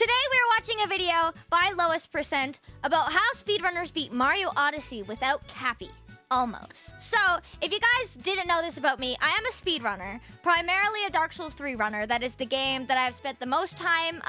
Today we are watching a video by Lowest Percent about how speedrunners beat Mario Odyssey without Cappy. Almost. So, if you guys didn't know this about me, I am a speedrunner, primarily a Dark Souls 3 runner. That is the game that I've spent the most time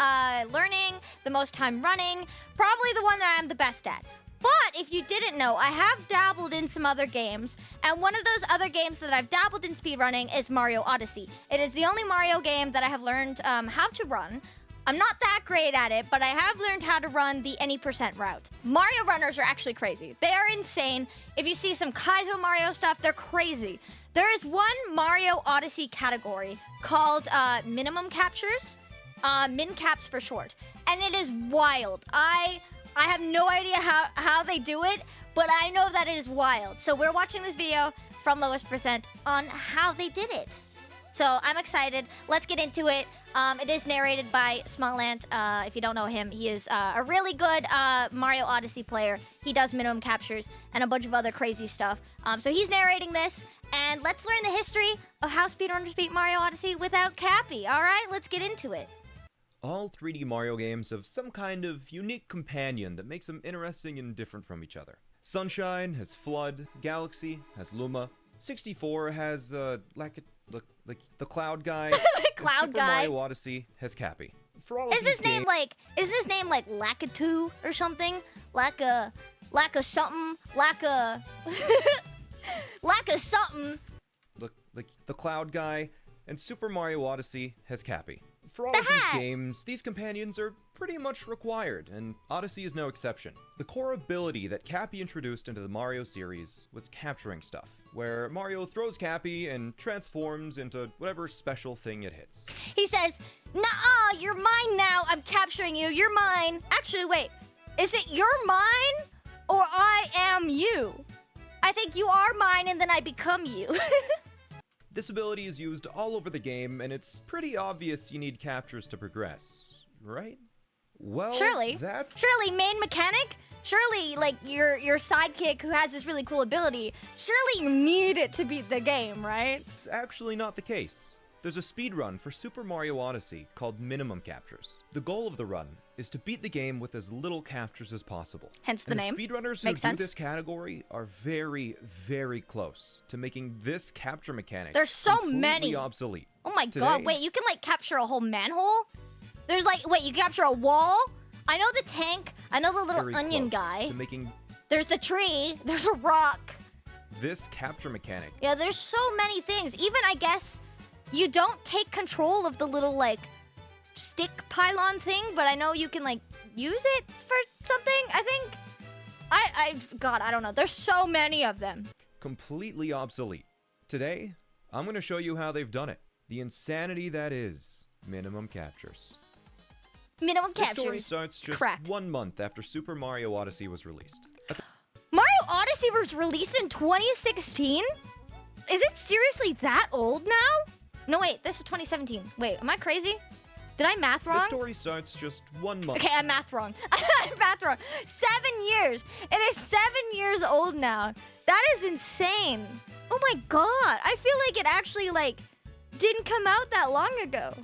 learning, the most time running, probably the one that I'm the best at. But if you didn't know, I have dabbled in some other games, and one of those other games that I've dabbled in speedrunning is Mario Odyssey. It is the only Mario game that I have learned how to run. I'm not that great at it, but I have learned how to run the any percent route. Mario runners are actually crazy. They are insane. If you see some Kaizo Mario stuff, they're crazy. There is one Mario Odyssey category called minimum captures, min caps for short, and it is wild. I have no idea how they do it, but I know that it is wild. So we're watching this video from Lowest Percent on how they did it. So I'm excited. Let's get into it. It is narrated by Smallant. If you don't know him, he is a really good Mario Odyssey player. He does minimum captures and a bunch of other crazy stuff. So he's narrating this, and let's learn the history of how speedrunners beat Mario Odyssey without Cappy. All right, let's get into it. All 3D Mario games have some kind of unique companion that makes them interesting and different from each other. Sunshine has Flood, Galaxy has Luma, 64 has like the Cloud Guy. Cloud Super Guy. Mario Odyssey has Cappy. For all of Isn't these his name games, like Lakitu or something? Like a something, like a something. the Cloud Guy and Super Mario Odyssey has Cappy. For all The of these hat. games, these companions are pretty much required, and Odyssey is no exception. The core ability that Cappy introduced into the Mario series was capturing stuff, where Mario throws Cappy and transforms into whatever special thing it hits. He says, "Nuh-uh, you're mine now. I'm capturing you. You're mine." Actually, wait. Is it you're mine or I am you? I think you are mine and then I become you. This ability is used all over the game, and it's pretty obvious you need captures to progress, right? Well, Surely. Surely, main mechanic? Surely, like, your sidekick who has this really cool ability, surely you need it to beat the game, right? It's actually not the case. There's a speedrun for Super Mario Odyssey called Minimum Captures. The goal of the run is to beat the game with as little captures as possible. Hence the And name. Speedrunners who Makes sense. do this category are very, very close to making this capture mechanic There's so completely many. obsolete. Oh my god, wait, you can, like, capture a whole manhole? There's, like, wait, you can capture a wall? I know the tank. I know the little Very onion close guy. to making There's the tree. There's a rock. this capture mechanic Yeah, there's so many things. Even, I guess, you don't take control of the little, like, stick pylon thing, but I know you can, like, use it for something, I think. God, I don't know. There's so many of them. completely obsolete. Today, I'm going to show you how they've done it. The insanity that is minimum captures. Minimum The story captures. starts just Correct. 1 month after Super Mario Odyssey was released. Mario Odyssey was released in 2016? Is it seriously that old now? No, wait, this is 2017. Wait, am I crazy? Did I math The wrong? story starts just 1 month. Okay, I math wrong. I math wrong. 7 years. It is 7 years old now. That is insane. Oh my god. I feel like it actually, like, didn't come out that long ago.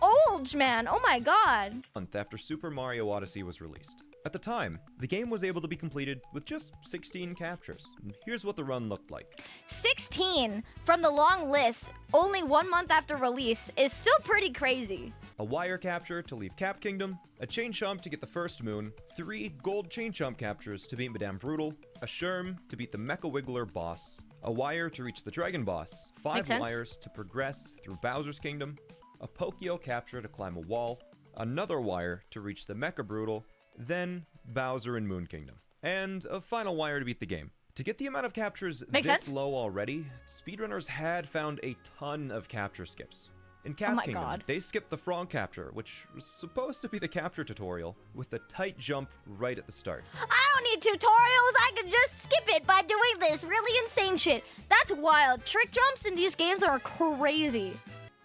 Old, man. Oh my god. Month after Super Mario Odyssey was released. At the time, the game was able to be completed with just 16 captures. And here's what the run looked like. 16 from the long list, only 1 month after release, is still pretty crazy. A wire capture to leave Cap Kingdom, a chain chomp to get the first moon, 3 gold chain chomp captures to beat Madame Brutal, a Sherm to beat the Mecha Wiggler boss, a wire to reach the Dragon boss, 5 Makes sense. wires to progress through Bowser's Kingdom, a pokeo capture to climb a wall, another wire to reach the Mecha Brutal, then Bowser and Moon Kingdom, and a final wire to beat the game. To get the amount of captures Makes this sense. low already, speedrunners had found a ton of capture skips. In Cap Oh my Kingdom, God. they skipped the frog capture, which was supposed to be the capture tutorial, with a tight jump right at the start. I don't need tutorials. I can just skip it by doing this really insane shit. That's wild. Trick jumps in these games are crazy.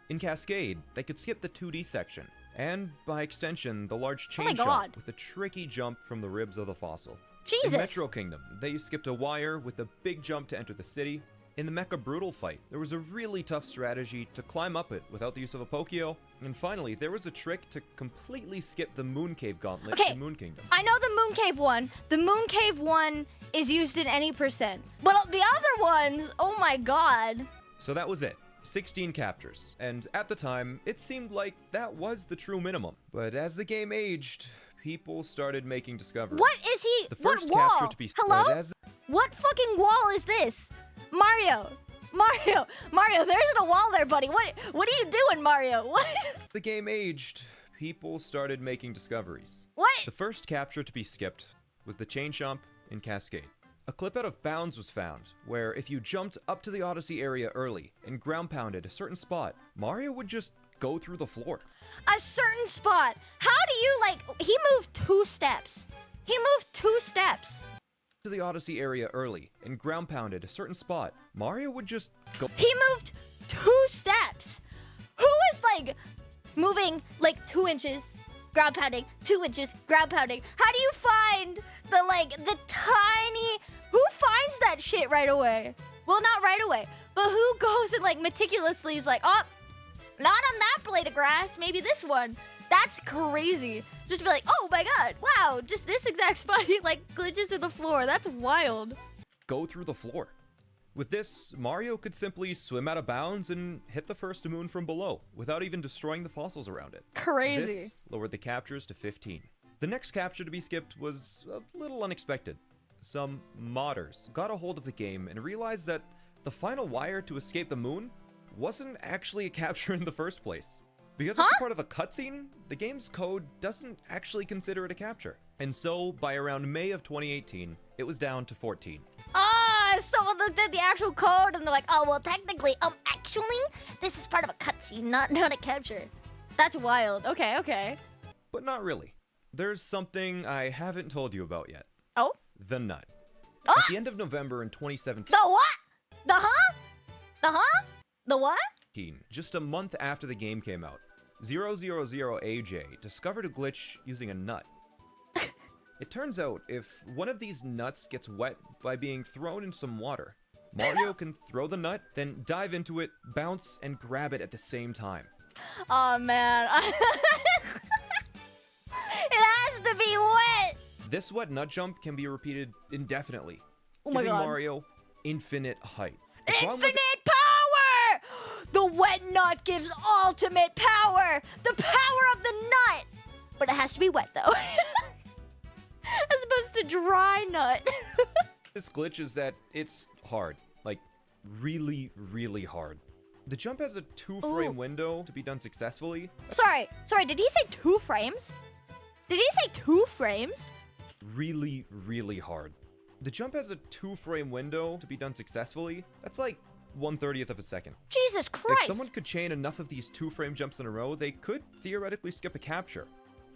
In Cascade, they could skip the 2D section, and by extension, the large Oh my chain God. jump with a tricky jump from the ribs of the fossil. Jesus. In Metro Kingdom, they skipped a wire with a big jump to enter the city. In the Mecha Brutal fight, there was a really tough strategy to climb up it without the use of a pokeo, and finally, there was a trick to completely skip the Moon Cave Gauntlet in Moon Kingdom. I know the Moon Cave one. The Moon Cave one is used in any percent. But the other ones, oh my god. So that was it. 16 captures, and at the time, it seemed like that was the true minimum. But as the game aged, people started making discoveries. What is he? The first what wall? capture to be Hello? What fucking wall is this? Mario, there isn't a wall there, buddy. What are you doing, Mario? What? The game aged, people started making discoveries. What? The first capture to be skipped was the chain jump in Cascade. A clip out of Bounds was found, where if you jumped up to the Odyssey area early and ground pounded a certain spot, Mario would just go through the floor. A certain spot? How do you, he moved 2 steps. He moved 2 steps. To the Odyssey area early and ground pounded a certain spot, Mario would just go. He moved 2 steps. Who is, moving, 2 inches, ground pounding, 2 inches, ground pounding? How do you find the tiny... Who finds that shit right away? Well, not right away, but who goes and, meticulously is oh, not on that blade of grass, maybe this one. That's crazy. Just to be oh my god, wow, just this exact spot, he, glitches to the floor. That's wild. Go through the floor. With this, Mario could simply swim out of bounds and hit the first moon from below, without even destroying the fossils around it. Crazy. This lowered the captures to 15. The next capture to be skipped was a little unexpected. Some modders got a hold of the game and realized that the final wire to escape the moon wasn't actually a capture in the first place. Because it's part of a cutscene, the game's code doesn't actually consider it a capture. And so, by around May of 2018, it was down to 14. Someone looked at the actual code and they're oh, well, technically, actually, this is part of a cutscene, not a capture. That's wild. Okay. But not really. There's something I haven't told you about yet. Oh? The nut. Ah! At the end of November in 2017... The what? The huh? The huh? The what? Just a month after the game came out, 000AJ discovered a glitch using a nut. It turns out, if one of these nuts gets wet by being thrown in some water, Mario can throw the nut, then dive into it, bounce, and grab it at the same time. Oh man. It has to be wet! This wet nut jump can be repeated indefinitely, oh my giving God. Mario infinite height. Infinite power! The wet nut gives ultimate power! The power of the nut! But it has to be wet, though. As opposed to dry nut. This glitch is that it's hard. Really, really hard. The jump has a 2-frame window to be done successfully. Sorry, did he say 2 frames? Did he say 2 frames? Really, really hard. The jump has a 2-frame window to be done successfully. That's 1/30th of a second. Jesus Christ! If someone could chain enough of these 2-frame jumps in a row, they could theoretically skip a capture.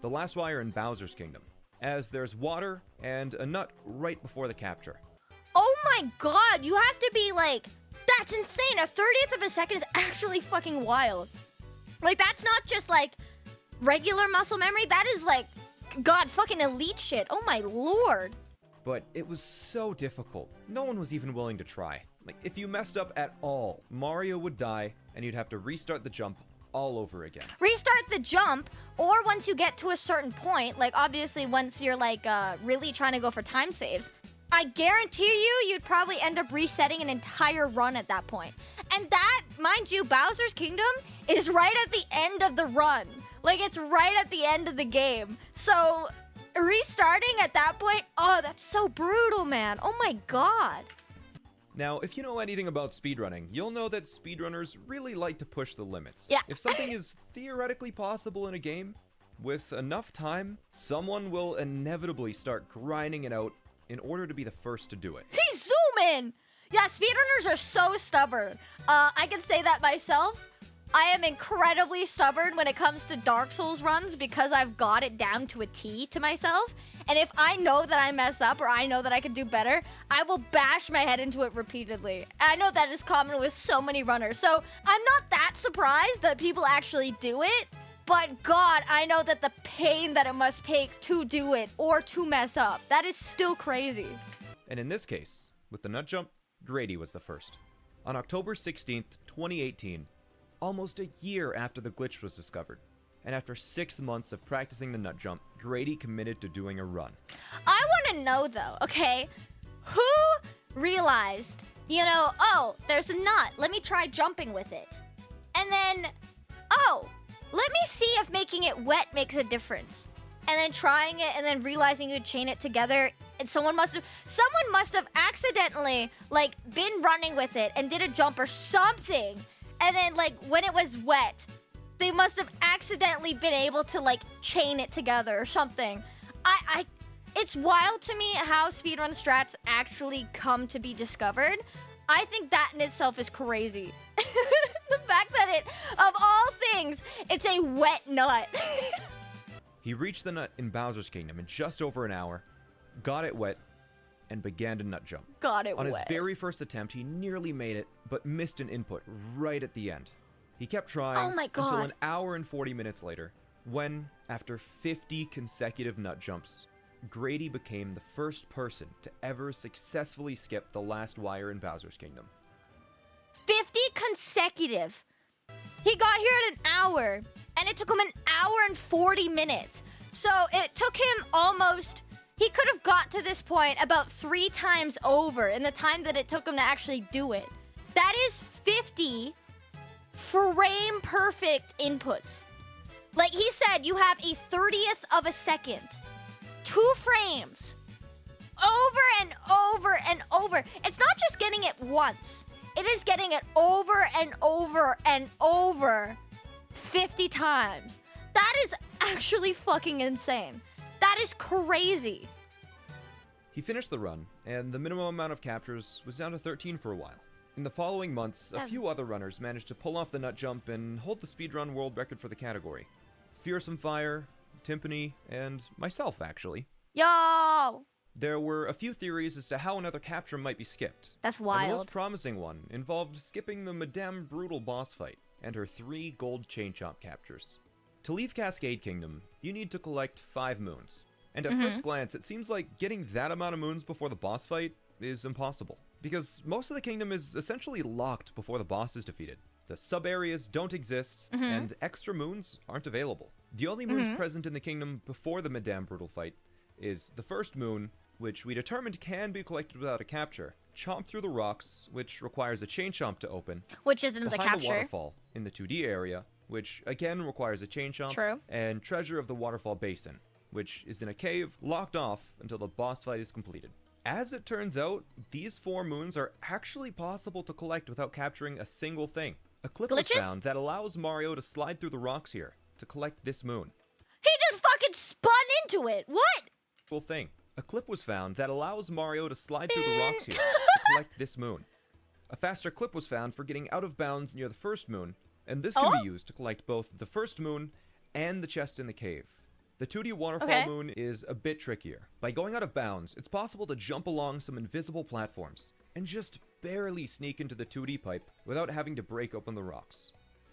The last wire in Bowser's Kingdom, as there's water and a nut right before the capture. Oh my god, you have to be that's insane! A 30th of a second is actually fucking wild. That's not just regular muscle memory, that is god, fucking elite shit. Oh my lord. But it was so difficult. No one was even willing to try. If you messed up at all, Mario would die, and you'd have to restart the jump all over again. Restart the jump, or once you get to a certain point, obviously once you're really trying to go for time saves, I guarantee you'd probably end up resetting an entire run at that point. And that, mind you, Bowser's Kingdom is right at the end of the run. It's right at the end of the game. So, restarting at that point, oh, that's so brutal, man. Oh my god. Now, if you know anything about speedrunning, you'll know that speedrunners really like to push the limits. Yeah. If something is theoretically possible in a game, with enough time, someone will inevitably start grinding it out in order to be the first to do it. He's zooming! Yeah, speedrunners are so stubborn. I can say that myself. I am incredibly stubborn when it comes to Dark Souls runs because I've got it down to a T to myself. And if I know that I mess up or I know that I can do better, I will bash my head into it repeatedly. I know that is common with so many runners. So I'm not that surprised that people actually do it. But God, I know that the pain that it must take to do it or to mess up, that is still crazy. And in this case, with the nut jump, Grady was the first. On October 16th, 2018, almost a year after the glitch was discovered, and after 6 months of practicing the nut jump, Grady committed to doing a run. I want to know though, okay, who realized, oh, there's a nut, let me try jumping with it. And then, oh, let me see if making it wet makes a difference. And then trying it and then realizing you'd chain it together. And someone must have accidentally, like, been running with it and did a jump or something. And then, like, when it was wet, they must have accidentally been able to, like, chain it together or something. It's wild to me how speedrun strats actually come to be discovered. I think that in itself is crazy. The fact that of all things, it's a wet nut. He reached the nut in Bowser's Kingdom in just over an hour, got it wet, and began to nut jump. Got it On wet. his very first attempt, he nearly made it, but missed an input right at the end. He kept trying Oh my until God. an hour and 40 minutes later, when, after 50 consecutive nut jumps, Grady became the first person to ever successfully skip the last wire in Bowser's Kingdom. 50 consecutive. He got here in an hour, and it took him an hour and 40 minutes. So it took him he could have got to this point about 3 times over in the time that it took him to actually do it. That is 50 frame perfect inputs. Like he said, you have a 30th of a second. 2 frames. Over and over and over. It's not just getting it once. It is getting it over and over and over 50 times. That is actually fucking insane. That is crazy. He finished the run, and the minimum amount of captures was down to 13 for a while. In the following months, a few other runners managed to pull off the nut jump and hold the speedrun world record for the category. Fearsome Fire, Timpani, and myself, actually. Yo! There were a few theories as to how another capture might be skipped. That's And the wild. most promising one involved skipping the Madame Brutal boss fight and her 3 gold chain chomp captures. To leave Cascade Kingdom, you need to collect 5 moons. And at first glance, it seems like getting that amount of moons before the boss fight is impossible, because most of the kingdom is essentially locked before the boss is defeated. The sub-areas don't exist, and extra moons aren't available. The only moons present in the kingdom before the Madame Brutal fight is the first moon, which we determined can be collected without a capture, Chomp Through the Rocks, which requires a chain chomp to open, Which isn't the Behind the capture. Waterfall in the 2D area, which again requires a chain chomp, True. and Treasure of the Waterfall Basin, which is in a cave locked off until the boss fight is completed. As it turns out, these 4 moons are actually possible to collect without capturing a single thing. A clip was Glitches? found that allows Mario to slide through the rocks here to collect this moon. He just fucking spun into it. What? Cool thing. A clip was found that allows Mario to slide through the Spin. rocks here to collect this moon. A faster clip was found for getting out of bounds near the first moon, and this can be used to collect both the first moon and the chest in the cave. The 2D waterfall moon is a bit trickier. By going out of bounds, it's possible to jump along some invisible platforms and just barely sneak into the 2D pipe without having to break open the rocks.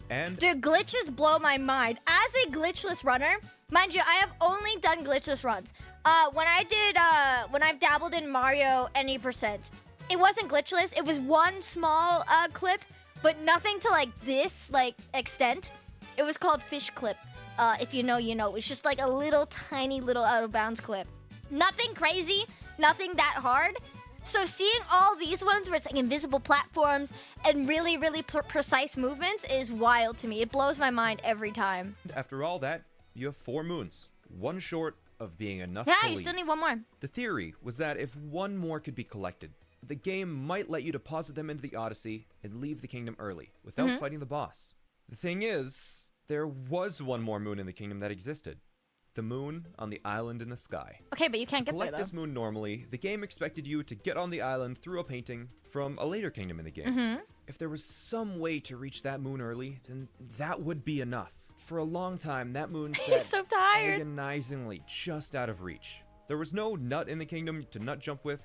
And Dude, glitches blow my mind. As a glitchless runner, mind you, I have only done glitchless runs. When I've dabbled in Mario any percent, it wasn't glitchless. It was one small clip, but nothing to like this extent. It was called Fish Clip. If you know, you know. It's just like a little tiny little out of bounds clip. Nothing crazy, nothing that hard. So seeing all these ones where it's like invisible platforms and really, really precise movements is wild to me. It blows my mind every time. after all that, you have 4 moons, one short of being enough Yeah, to you leave. still need one more. The theory was that if one more could be collected, the game might let you deposit them into the Odyssey and leave the kingdom early, without fighting the boss. The thing is, there was one more moon in the kingdom that existed. The moon on the island in the sky. Okay, but you can't To get there collect though. this moon normally, the game expected you to get on the island through a painting from a later kingdom in the game. If there was some way to reach that moon early, then that would be enough. For a long time, that moon He's sat so tired. agonizingly just out of reach. There was no nut in the kingdom to nut jump with,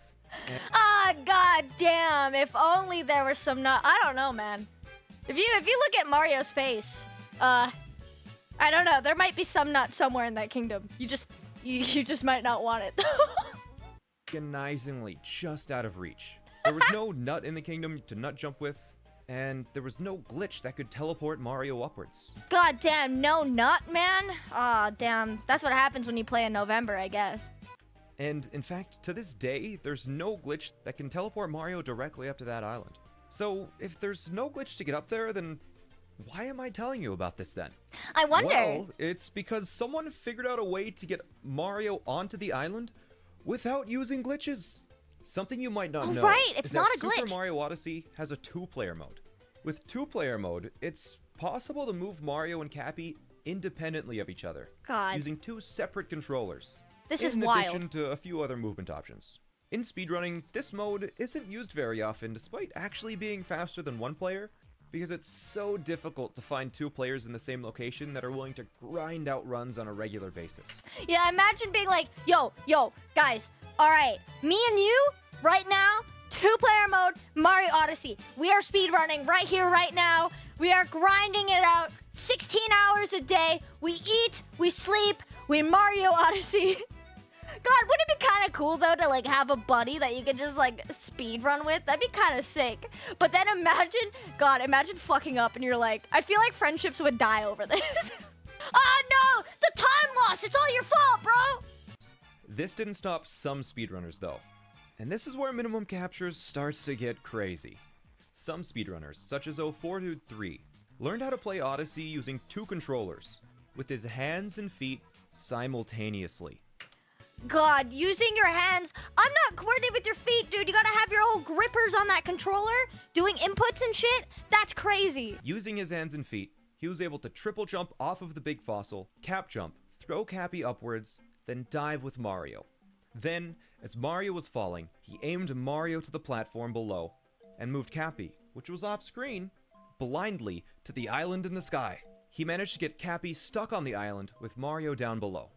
and Ah, god damn! If only there was some nut. I don't know, man. If you look at Mario's face, I don't know. There might be some nut somewhere in that kingdom. You just might not want it. agonizingly just out of reach. There was no nut in the kingdom to nut jump with, and there was no glitch that could teleport Mario upwards. God damn, no nut, man. Aw, damn. That's what happens when you play in November, I guess. And in fact, to this day, there's no glitch that can teleport Mario directly up to that island. So if there's no glitch to get up there, then why am I telling you about this then? I wonder. Well, it's because someone figured out a way to get Mario onto the island without using glitches. Something you might not know right, it's is not that a glitch. Super Mario Odyssey has a two-player mode. With two-player mode, it's possible to move Mario and Cappy independently of each other, God. using two separate controllers. This is in wild. addition to a few other movement options. In speedrunning, this mode isn't used very often despite actually being faster than one player, because it's so difficult to find two players in the same location that are willing to grind out runs on a regular basis. Yeah, imagine being like, yo, guys, all right, me and you, right now, two-player mode, Mario Odyssey. We are speedrunning right here, right now. We are grinding it out 16 hours a day. We eat, we sleep, we Mario Odyssey. God, wouldn't it be kind of cool, though, to, like, have a buddy that you could just, like, speedrun with? That'd be kind of sick. But then imagine fucking up and you're like, I feel like friendships would die over this. Oh, no! The time loss! It's all your fault, bro! This didn't stop some speedrunners, though. And this is where minimum captures starts to get crazy. Some speedrunners, such as 04Dude3, learned how to play Odyssey using two controllers, with his hands and feet simultaneously. God, using your hands. I'm not coordinated with your feet, dude. You gotta have your old grippers on that controller, doing inputs and shit. That's crazy. Using his hands and feet, he was able to triple jump off of the big fossil, cap jump, throw Cappy upwards, then dive with Mario. Then, as Mario was falling, he aimed Mario to the platform below, and moved Cappy, which was off screen, blindly to the island in the sky. He managed to get Cappy stuck on the island with Mario down below.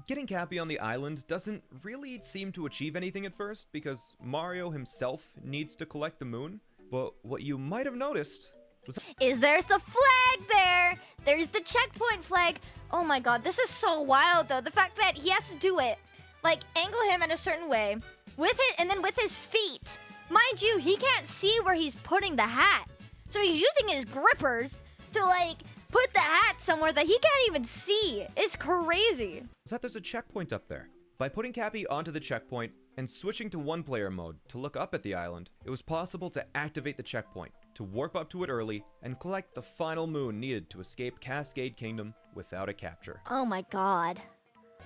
Getting Cappy on the island doesn't really seem to achieve anything at first, because Mario himself needs to collect the moon, but what you might have noticed was... There's the flag there! There's the checkpoint flag! Oh my god, this is so wild though. The fact that he has to do it, like, angle him in a certain way, with it, and then with his feet. Mind you, he can't see where he's putting the hat. So he's using his grippers to, like, put the hat somewhere that he can't even see. It's crazy. Is that there's a checkpoint up there. By putting Cappy onto the checkpoint and switching to one-player mode to look up at the island, it was possible to activate the checkpoint, to warp up to it early, and collect the final moon needed to escape Cascade Kingdom without a capture. Oh my god.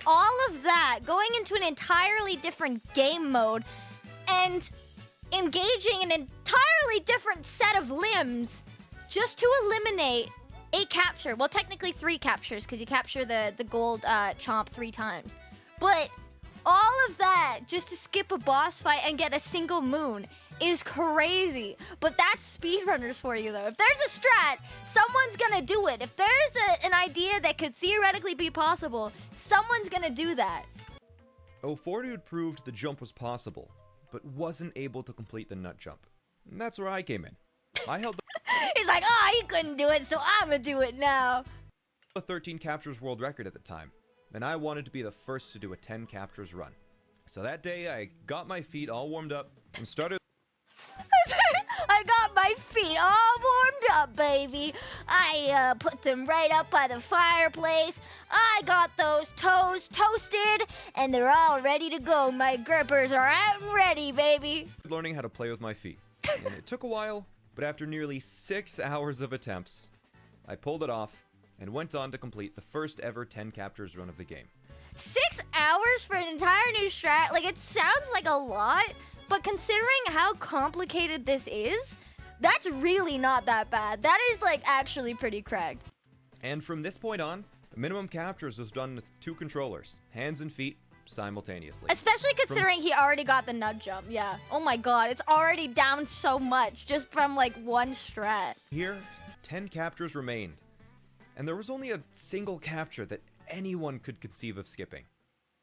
All of that, going into an entirely different game mode, and engaging an entirely different set of limbs, just to eliminate a capture. Well, technically 3 captures, because you capture the gold chomp 3 times. But all of that just to skip a boss fight and get a single moon is crazy. But that's speedrunners for you, though. If there's a strat, someone's gonna do it. If there's an idea that could theoretically be possible, someone's gonna do that. 04Dude proved the jump was possible, but wasn't able to complete the nut jump. And that's where I came in. I held the He's like, oh, he couldn't do it, so I'm gonna do it now. a 13 captures world record at the time, and I wanted to be the first to do a 10 captures run. So that day, I got my feet all warmed up and started... I got my feet all warmed up, baby. I put them right up by the fireplace. I got those toes toasted, and they're all ready to go. My grippers are out and ready, baby. learning how to play with my feet. And it took a while, but after nearly 6 hours of attempts, I pulled it off and went on to complete the first ever 10 captures run of the game. 6 hours for an entire new strat? Like, it sounds like a lot, but considering how complicated this is, that's really not that bad. That is, like, actually pretty cracked. And from this point on, minimum captures was done with 2 controllers, hands and feet, simultaneously. Especially considering he already got the nut jump, yeah. Oh my god, it's already down so much just from, like, one strat. Here, 10 captures remained, and there was only a single capture that anyone could conceive of skipping.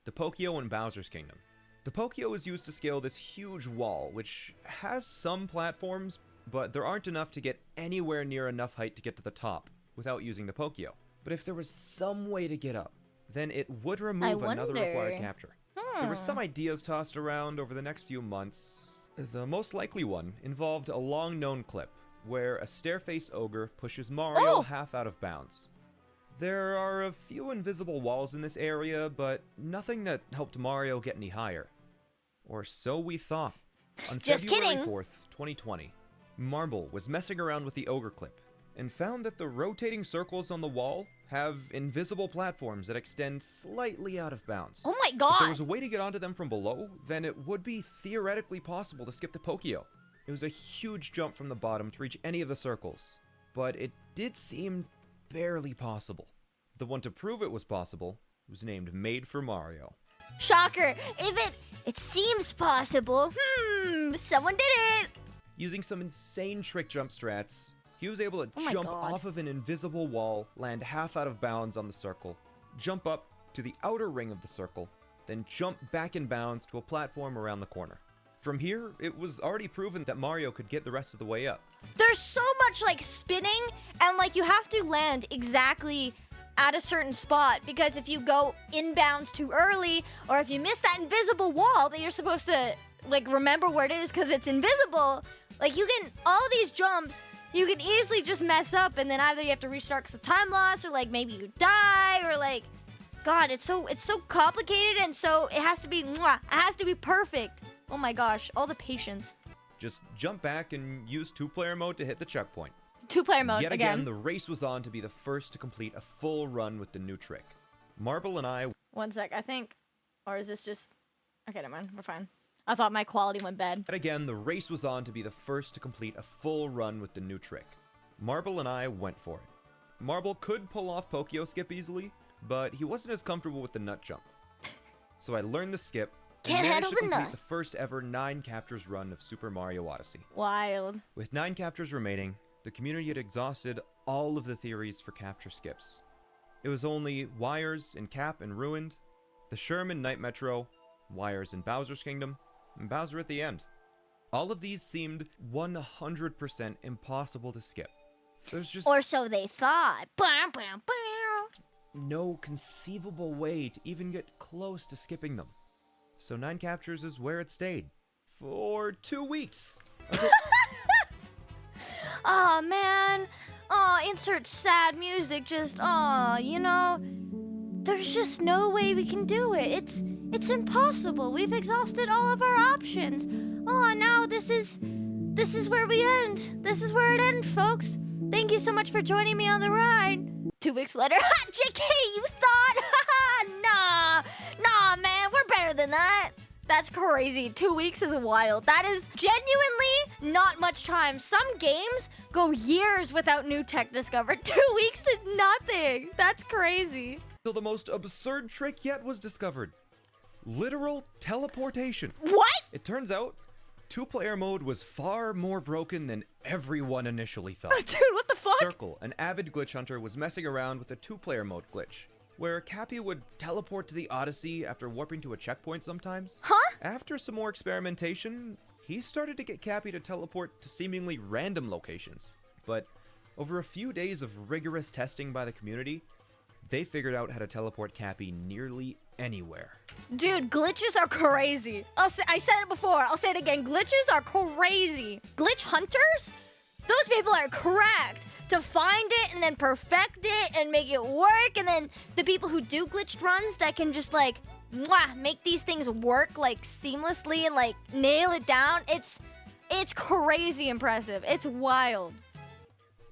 The pokeo in Bowser's Kingdom. The pokeo is used to scale this huge wall, which has some platforms, but there aren't enough to get anywhere near enough height to get to the top without using the pokeo. But if there was some way to get up, then it would remove another required capture. There were some ideas tossed around over the next few months. The most likely one involved a long-known clip where a stairface ogre pushes Mario half out of bounds. There are a few invisible walls in this area, but nothing that helped Mario get any higher. Or so we thought. On Just February kidding. 4th, 2020, Marble was messing around with the ogre clip and found that the rotating circles on the wall have invisible platforms that extend slightly out of bounds. Oh my If there god! was a way to get onto them from below, then it would be theoretically possible to skip the pokeo. It was a huge jump from the bottom to reach any of the circles, but it did seem barely possible. The one to prove it was possible was named Made for Mario. Shocker! If it seems possible, someone did it! Using some insane trick jump strats, he was able to Oh my jump God. off of an invisible wall, land half out of bounds on the circle, jump up to the outer ring of the circle, then jump back in bounds to a platform around the corner. From here, it was already proven that Mario could get the rest of the way up. There's so much like spinning, and like you have to land exactly at a certain spot, because if you go inbounds too early, or if you miss that invisible wall that you're supposed to like remember where it is because it's invisible, like you can, all these jumps you can easily just mess up, and then either you have to restart because of time loss, or like maybe you die, or like, god, it's so complicated, and so it has to be perfect. Oh my gosh, all the patience. Just jump back and use two-player mode to hit the checkpoint. Two-player mode Yet again, the race was on to be the first to complete a full run with the new trick. Marble and I... One sec, I think, or is this just... Okay, never mind, we're fine. I thought my quality went bad. Yet again, the race was on to be the first to complete a full run with the new trick. Marble and I went for it. Marble could pull off pokeo skip easily, but he wasn't as comfortable with the nut jump. So I learned the skip, and Can't managed handle to the complete nut. the first ever 9 captures run of Super Mario Odyssey. Wild. With 9 captures remaining, the community had exhausted all of the theories for capture skips. It was only Wires in Cap and Ruined, the Sherman Night Metro, Wires in Bowser's Kingdom, and Bowser at the end. All of these seemed 100% impossible to skip. There's just Or so they thought. Bam, bam, bam. no conceivable way to even get close to skipping them. So 9 captures is where it stayed. For 2 weeks. Until Aw, man. Aw, insert sad music. Just, aw, you know, there's just no way we can do it. It's impossible. We've exhausted all of our options. Aw, now this is where we end. This is where it ends, folks. Thank you so much for joining me on the ride. 2 weeks later, ha, JK, you thought? Nah, man, we're better than that. That's crazy. 2 weeks is wild. That is genuinely not much time. Some games go years without new tech discovered. 2 weeks is nothing. That's crazy. the most absurd trick yet was discovered. Literal teleportation. What? It turns out, 2-player mode was far more broken than everyone initially thought. Dude, what the fuck? Circle, an avid glitch hunter, was messing around with a 2-player mode glitch, where Cappy would teleport to the Odyssey after warping to a checkpoint sometimes. Huh? After some more experimentation, he started to get Cappy to teleport to seemingly random locations. But over a few days of rigorous testing by the community, they figured out how to teleport Cappy nearly anywhere. Dude, glitches are crazy. I said it before. I'll say it again. Glitches are crazy. Glitch hunters? Those people are cracked to find it and then perfect it and make it work. And then the people who do glitched runs that can just like, make these things work like seamlessly and like nail it down. It's crazy impressive. It's wild.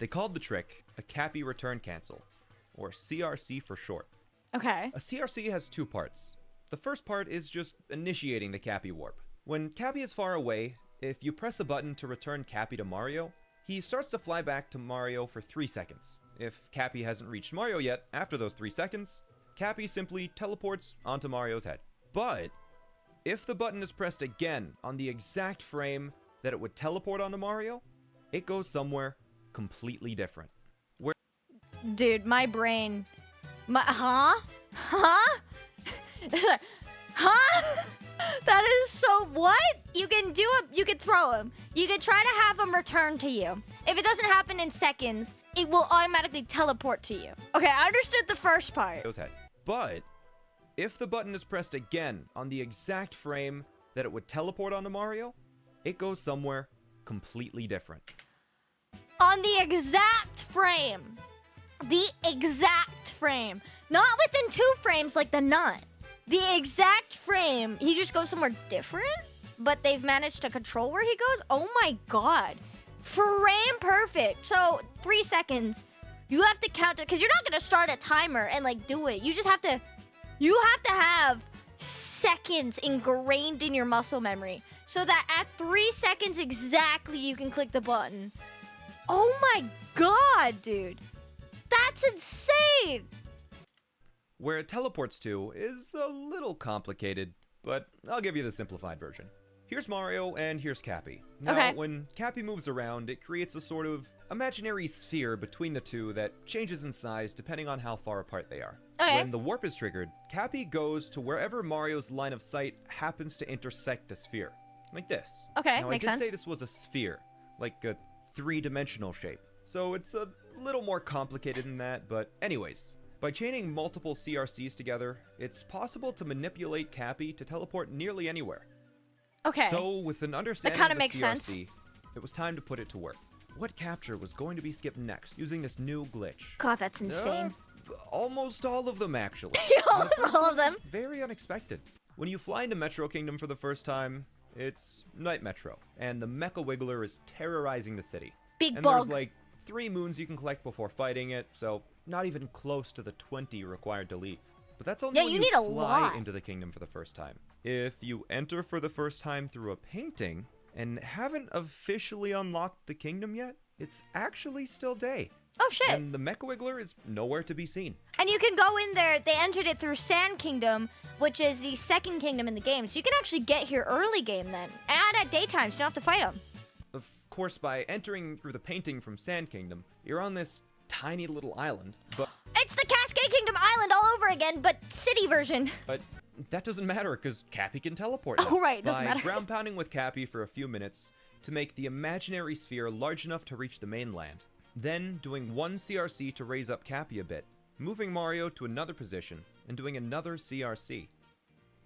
They called the trick a Cappy Return Cancel, or CRC for short. Okay. A CRC has 2 parts. The first part is just initiating the Cappy warp. When Cappy is far away, if you press a button to return Cappy to Mario, he starts to fly back to Mario for 3 seconds. If Cappy hasn't reached Mario yet after those 3 seconds, Cappy simply teleports onto Mario's head. But if the button is pressed again on the exact frame that it would teleport onto Mario, it goes somewhere completely different. Dude, my brain. Huh? Huh? That is so. What? You can throw him. You can try to have him return to you. If it doesn't happen in seconds, it will automatically teleport to you. Okay, I understood the first part. Mario's head. But if the button is pressed again on the exact frame that it would teleport onto Mario, it goes somewhere completely different. on the exact frame. The exact frame. Not within 2 frames like the nut. The exact frame. He just goes somewhere different, but they've managed to control where he goes. Oh my god. Frame perfect. So 3 seconds. You have to count it because you're not gonna start a timer and like do it. You just have to. You have to have seconds ingrained in your muscle memory so that at 3 seconds exactly you can click the button. Oh my god, dude. That's insane. Where it teleports to is a little complicated, but I'll give you the simplified version. Here's Mario and here's Cappy. Now, when Cappy moves around, it creates a sort of imaginary sphere between the two that changes in size depending on how far apart they are. When the warp is triggered, Cappy goes to wherever Mario's line of sight happens to intersect the sphere. Like this. Now, makes I sense. did say this was a sphere, like a 3-dimensional shape. So it's a little more complicated than that, but anyways. By chaining multiple CRCs together, it's possible to manipulate Cappy to teleport nearly anywhere. So with an understanding of the makes CRC, sense. it was time to put it to work. What capture was going to be skipped next using this new glitch? God, that's insane. Almost all of them, actually. Almost all of them? Very unexpected. When you fly into Metro Kingdom for the first time, it's Night Metro, and the Mecha Wiggler is terrorizing the city. Big and bug. There's like 3 moons you can collect before fighting it, so not even close to the 20 required to leave. But that's only when you you need a fly lot. into the kingdom for the first time. If you enter for the first time through a painting and haven't officially unlocked the kingdom yet, it's actually still day. Oh shit. And the Mecha Wiggler is nowhere to be seen. And you can go in there. They entered it through Sand Kingdom, which is the second kingdom in the game. So you can actually get here early game then. And at daytime, so you don't have to fight them. Of course, by entering through the painting from Sand Kingdom, you're on this tiny little island, but It's the Cascade Kingdom Island all over again, but city version. But that doesn't matter because Cappy can teleport now. Oh, right, doesn't by matter. ground pounding with Cappy for a few minutes to make the imaginary sphere large enough to reach the mainland. Then doing 1 CRC to raise up Cappy a bit, moving Mario to another position, and doing another CRC.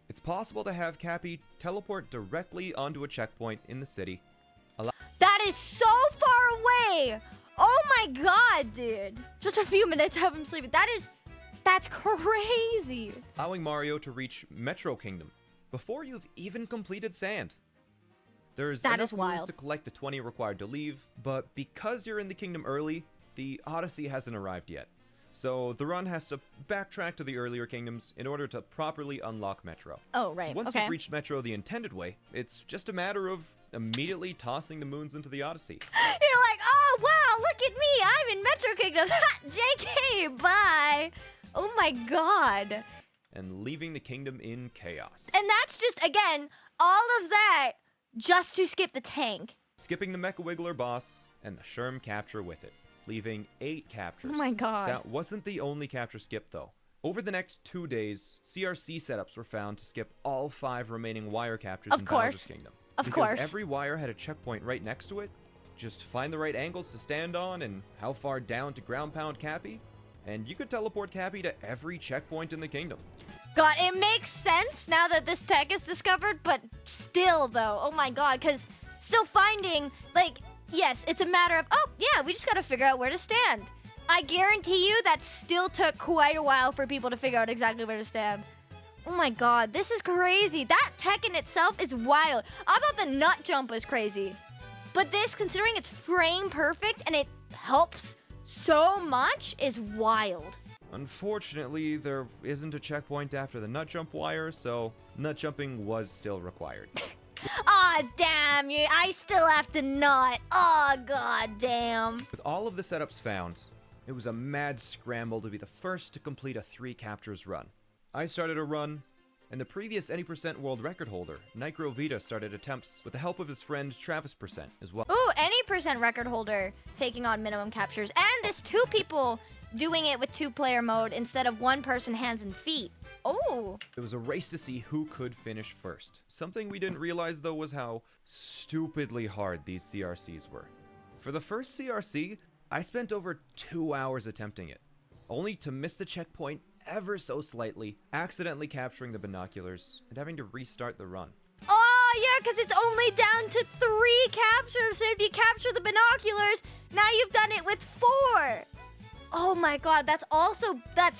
It's possible to have Cappy teleport directly onto a checkpoint in the city. That is so far away. Oh my god, dude. Just a few minutes, have him sleeping. That's crazy. Allowing Mario to reach Metro Kingdom before you've even completed Sand. There's That enough is moves wild. to collect the 20 required to leave, but because you're in the kingdom early, the Odyssey hasn't arrived yet. So the run has to backtrack to the earlier kingdoms in order to properly unlock Metro. Oh, right. Once you've reached Metro the intended way, it's just a matter of immediately tossing the moons into the Odyssey. You're like, oh, wow, look at me. I'm in Metro Kingdom. JK, bye. Oh my god. And leaving the kingdom in chaos. And that's just, again, all of that just to skip the tank. Skipping the Mecha Wiggler boss and the Sherm capture with it, leaving 8 captures. Oh my god. That wasn't the only capture skip, though. Over the next 2 days, CRC setups were found to skip all 5 remaining wire captures in Bowser's Kingdom. Of course. Because every wire had a checkpoint right next to it. Just find the right angles to stand on and how far down to ground pound Cappy, and you could teleport Cappy to every checkpoint in the kingdom. God, it makes sense now that this tech is discovered, but still, though, oh my god, because still finding, like, yes, it's a matter of, oh, yeah, we just gotta figure out where to stand. I guarantee you that still took quite a while for people to figure out exactly where to stand. Oh my god, this is crazy. That tech in itself is wild. I thought the nut jump was crazy. But this, considering it's frame perfect and it helps so much, is wild. Unfortunately, there isn't a checkpoint after the nut jump wire, so nut jumping was still required. Aw, damn you. I still have to nut. Aw, god damn. With all of the setups found, it was a mad scramble to be the first to complete a 3 captures run. I started a run, and the previous any percent world record holder, Nicro Vita, started attempts with the help of his friend Travis Percent as well. Ooh, any percent record holder taking on minimum captures. And this 2 people doing it with 2-player mode instead of 1 person hands and feet. Oh. It was a race to see who could finish first. Something we didn't realize, though, was how stupidly hard these CRCs were. For the first CRC, I spent over 2 hours attempting it, only to miss the checkpoint ever so slightly, accidentally capturing the binoculars, and having to restart the run. Oh, Oh, yeah, because it's only down to 3 captures. So if you capture the binoculars, now you've done it with 4. Oh, my God. That's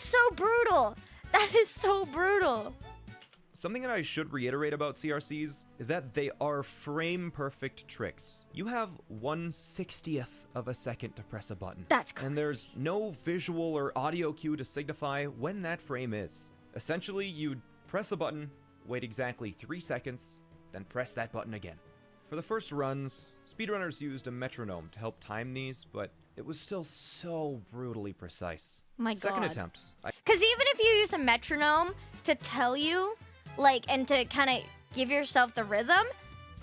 so brutal. That is so brutal. Something that I should reiterate about CRCs is that they are frame-perfect tricks. You have 1/60th of a second to press a button. That's crazy. And there's no visual or audio cue to signify when that frame is. Essentially, you'd press a button, wait exactly 3 seconds, then press that button again. For the first runs, speedrunners used a metronome to help time these, but it was still so brutally precise. My God. Second attempt. Because even if you use a metronome to tell you, and to kind of give yourself the rhythm,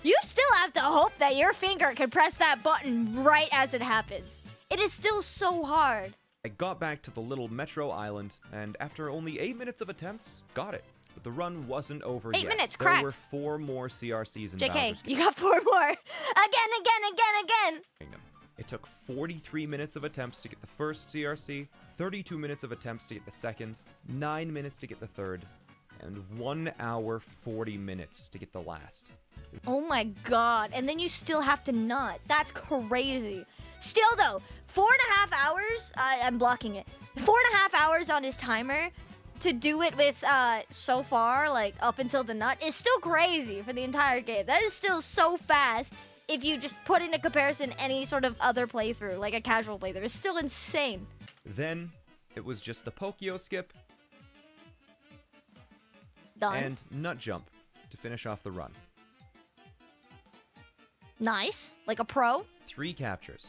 you still have to hope that your finger can press that button right as it happens. It is still so hard. I got back to the little metro island, and after only 8 minutes of attempts, got it. But the run wasn't over yet. 8 minutes, there correct. were 4 more CRCs in JK, Bowser's you got 4 more. Again. Kingdom. It took 43 minutes of attempts to get the first CRC, 32 minutes of attempts to get the second, 9 minutes to get the third, and 1 hour 40 minutes to get the last. Oh my God. And then you still have to nut. That's crazy. Still though, 4.5 hours, I'm blocking it. 4.5 hours on his timer to do it with, so far, up until the nut, is still crazy for the entire game. That is still so fast if you just put into comparison any sort of other playthrough, like a casual playthrough. It's still insane. Then, it was just the pokeo skip, Done. and nut jump to finish off the run. Nice. Like a pro. 3 captures.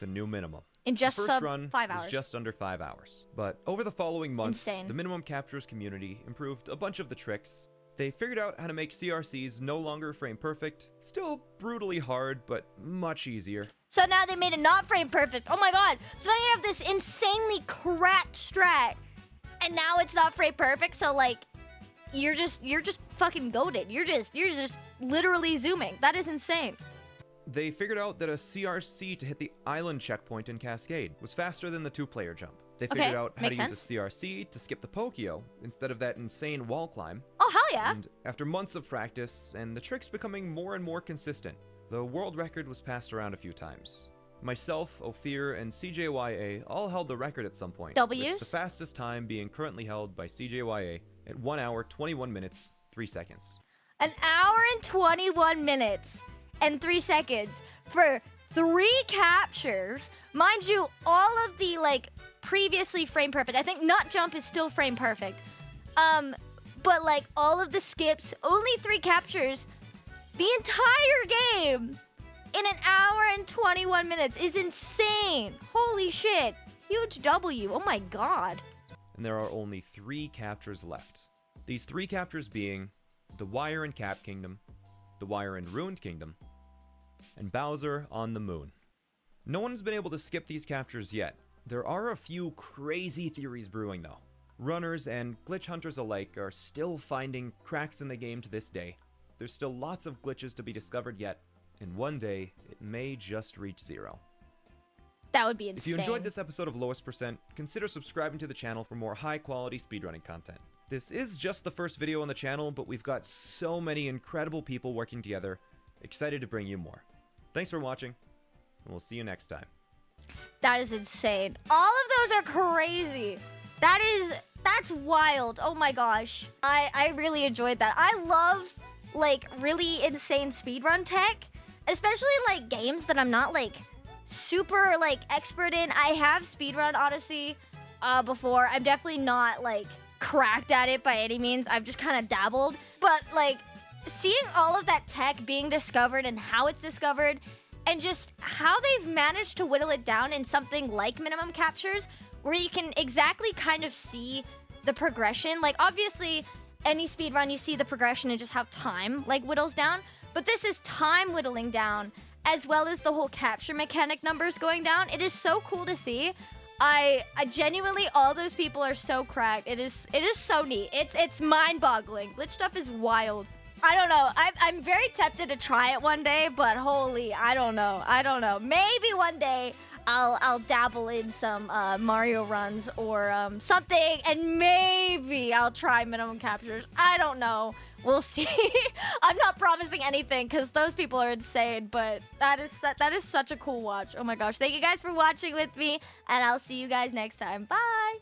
The new minimum. In just The first run 5 was hours. just under 5 hours. But over the following months, Insane. the minimum captures community improved a bunch of the tricks. They figured out how to make CRCs no longer frame perfect. Still brutally hard, but much easier. So now they made it not frame perfect. Oh my God. So now you have this insanely cracked strat. And now it's not frame perfect. So you're just fucking goated. You're just literally zooming. That is insane. They figured out that a CRC to hit the island checkpoint in Cascade was faster than the 2-player jump. They figured out how to makes use a CRC to skip the pokeo instead of that insane wall climb. Oh, hell yeah. And after months of practice and the tricks becoming more and more consistent, the world record was passed around a few times. Myself, Ophir, and CJYA all held the record at some point. W's? With the fastest time being currently held by CJYA at 1 hour, 21 minutes, 3 seconds. 1 hour and 21 minutes and 3 seconds for 3 captures. Mind you, all of the previously frame perfect. I think nut jump is still frame perfect. But all of the skips, only 3 captures. The entire game in 1 hour and 21 minutes is insane. Holy shit. Huge W. Oh my God. And there are only 3 captures left. These 3 captures being the Wire in Cap Kingdom, the Wire in Ruined Kingdom, and Bowser on the Moon. No one's been able to skip these captures yet. There are a few crazy theories brewing though. Runners and glitch hunters alike are still finding cracks in the game to this day. There's still lots of glitches to be discovered yet, and one day it may just reach 0. That would be insane. If you enjoyed this episode of Lowest Percent, consider subscribing to the channel for more high-quality speedrunning content. This is just the first video on the channel, but we've got so many incredible people working together. Excited to bring you more. Thanks for watching, and we'll see you next time. That is insane. All of those are crazy. That's wild. Oh my gosh. I really enjoyed that. I love really insane speedrun tech, especially games that I'm not super expert in. I have speedrun Odyssey before. I'm definitely not cracked at it by any means. I've just kind of dabbled, but seeing all of that tech being discovered and how it's discovered and just how they've managed to whittle it down in something like minimum captures where you can exactly kind of see the progression. Obviously any speedrun you see the progression and just how time whittles down, but this is time whittling down as well as the whole capture mechanic numbers going down. It is so cool to see. I genuinely, all those people are so cracked. It is so neat. It's mind-boggling. Glitch stuff is wild. I don't know. I'm very tempted to try it one day, but holy, I don't know. Maybe one day I'll dabble in some Mario runs or something, and maybe I'll try minimum captures. I don't know. We'll see. I'm not promising anything because those people are insane, but that is such a cool watch. Oh my gosh. Thank you guys for watching with me, and I'll see you guys next time. Bye.